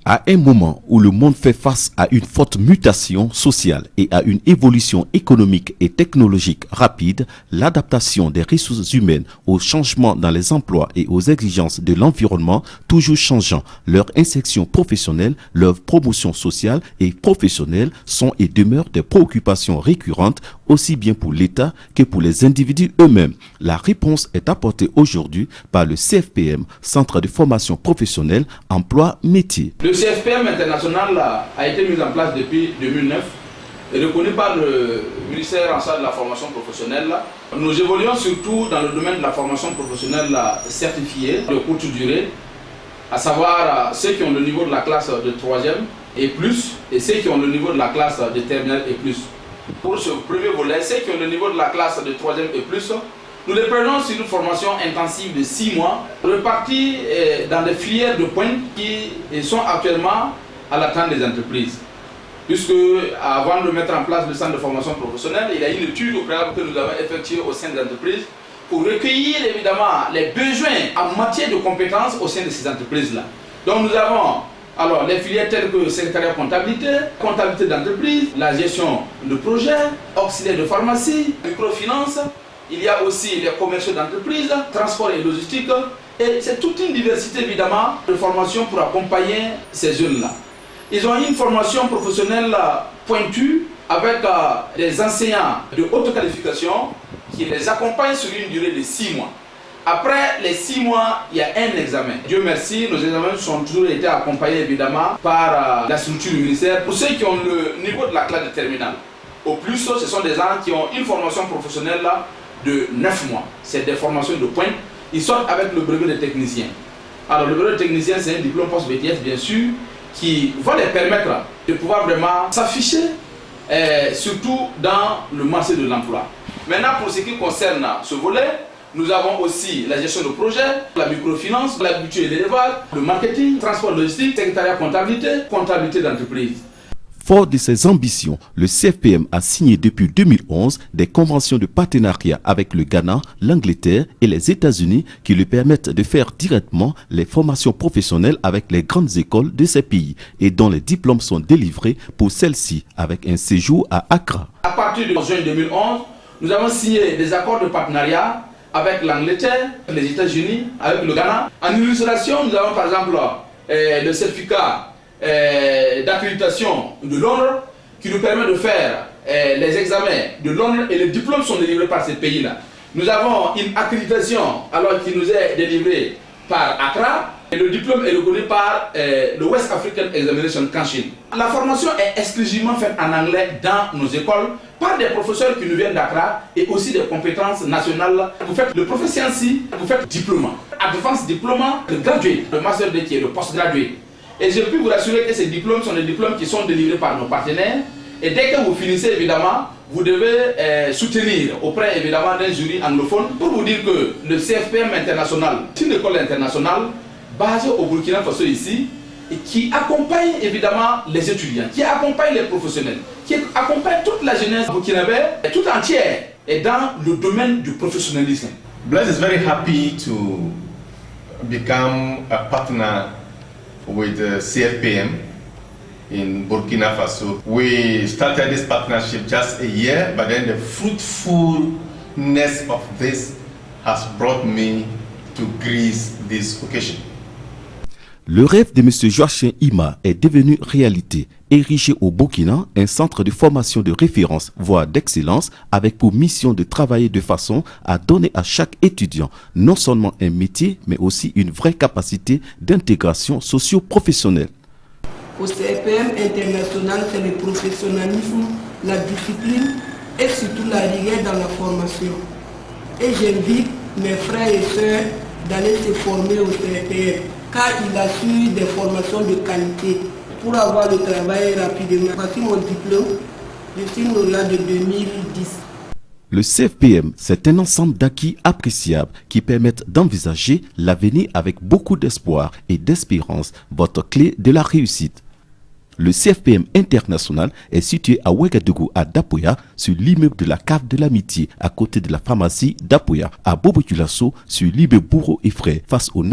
À un moment où le monde fait face à une forte mutation sociale et à une évolution économique et technologique rapide, l'adaptation des ressources humaines aux changements dans les emplois et aux exigences de l'environnement toujours changeant, leur insertion professionnelle, leur promotion sociale et professionnelle sont et demeurent des préoccupations récurrentes aussi bien pour l'État que pour les individus eux-mêmes. La réponse est apportée aujourd'hui par le CFPM, Centre de formation professionnelle, emploi, métier. Le CFPM international a été mis en place depuis 2009 et reconnu par le ministère en charge de la formation professionnelle. Nous évoluons surtout dans le domaine de la formation professionnelle certifiée de courte durée, à savoir ceux qui ont le niveau de la classe de 3e et plus, et ceux qui ont le niveau de la classe de terminale et plus. Pour ce premier volet, ceux qui ont le niveau de la classe de 3e et plus, nous les prenons sur une formation intensive de 6 mois, répartie dans des filières de pointe qui sont actuellement à l'attente des entreprises. Puisque avant de mettre en place le centre de formation professionnelle, il y a une étude au préalable que nous avons effectuée au sein des entreprises pour recueillir évidemment les besoins en matière de compétences au sein de ces entreprises-là. Donc nous avons alors les filières telles que secrétariat comptabilité, comptabilité d'entreprise, la gestion de projets, auxiliaire de pharmacie, microfinance. Il y a aussi les commerciaux d'entreprise, transport et logistique. Et c'est toute une diversité évidemment de formations pour accompagner ces jeunes-là. Ils ont une formation professionnelle pointue avec des enseignants de haute qualification qui les accompagnent sur une durée de 6 mois. Après les 6 mois, il y a un examen. Dieu merci, nos examens ont toujours été accompagnés évidemment par la structure du ministère. Pour ceux qui ont le niveau de la classe de terminale, au plus, ce sont des gens qui ont une formation professionnelle de 9 mois. C'est des formations de pointe. Ils sortent avec le brevet de technicien. Alors le brevet de technicien, c'est un diplôme post-BTS bien sûr, qui va les permettre de pouvoir vraiment s'afficher, surtout dans le marché de l'emploi. Maintenant, pour ce qui concerne ce volet, nous avons aussi la gestion de projet, la microfinance, l'agriculture et l'élevage, le marketing, transport logistique, secrétariat comptabilité, comptabilité d'entreprise. Fort de ses ambitions, le CFPM a signé depuis 2011 des conventions de partenariat avec le Ghana, l'Angleterre et les États-Unis qui lui permettent de faire directement les formations professionnelles avec les grandes écoles de ces pays et dont les diplômes sont délivrés pour celles-ci avec un séjour à Accra. À partir de juin 2011, nous avons signé des accords de partenariat avec l'Angleterre, les États-Unis, avec le Ghana. En illustration, nous avons par exemple le certificat d'accréditation de Londres qui nous permet de faire les examens de Londres et les diplômes sont délivrés par ces pays-là. Nous avons une accréditation alors qui nous est délivrée par Accra et le diplôme est reconnu par le West African Examination Council. La formation est exclusivement faite en anglais dans nos écoles par des professeurs qui nous viennent d'Accra et aussi des compétences nationales. Vous faites le proficiency, vous faites diplôme, advanced diploma, le graduate, le master d'études, le postgraduate. Et je peux vous rassurer que ces diplômes sont des diplômes qui sont délivrés par nos partenaires. Et dès que vous finissez, évidemment, vous devez soutenir auprès, évidemment, d'un jury anglophone pour vous dire que le CFPM international, c'est une école internationale basée au Burkina Faso ici, et qui accompagne, évidemment, les étudiants, qui accompagne les professionnels, qui accompagne toute la jeunesse burkinabé, tout entière, et dans le domaine du professionnalisme. Blaise is very happy to become a partner with the CFPM in Burkina Faso. We started this partnership just a year, but then the fruitfulness of this has brought me to Greece this occasion. Le rêve de M. Joachim Ima est devenu réalité. Érigé au Burkina, un centre de formation de référence, voire d'excellence, avec pour mission de travailler de façon à donner à chaque étudiant non seulement un métier, mais aussi une vraie capacité d'intégration socio-professionnelle. Au CFPM international, c'est le professionnalisme, la discipline et surtout la rigueur dans la formation. Et j'invite mes frères et sœurs d'aller se former au CFPM, car il assure des formations de qualité pour avoir le travail rapidement. Voici mon diplôme, je suis lauréat de 2010. Le CFPM, c'est un ensemble d'acquis appréciables qui permettent d'envisager l'avenir avec beaucoup d'espoir et d'espérance, votre clé de la réussite. Le CFPM international est situé à Ouagadougou à Dapoya, sur l'immeuble de la cave de l'amitié, à côté de la pharmacie Dapoya, à Bobo-Dioulasso, sur l'immeuble Bourreau et Frères, face au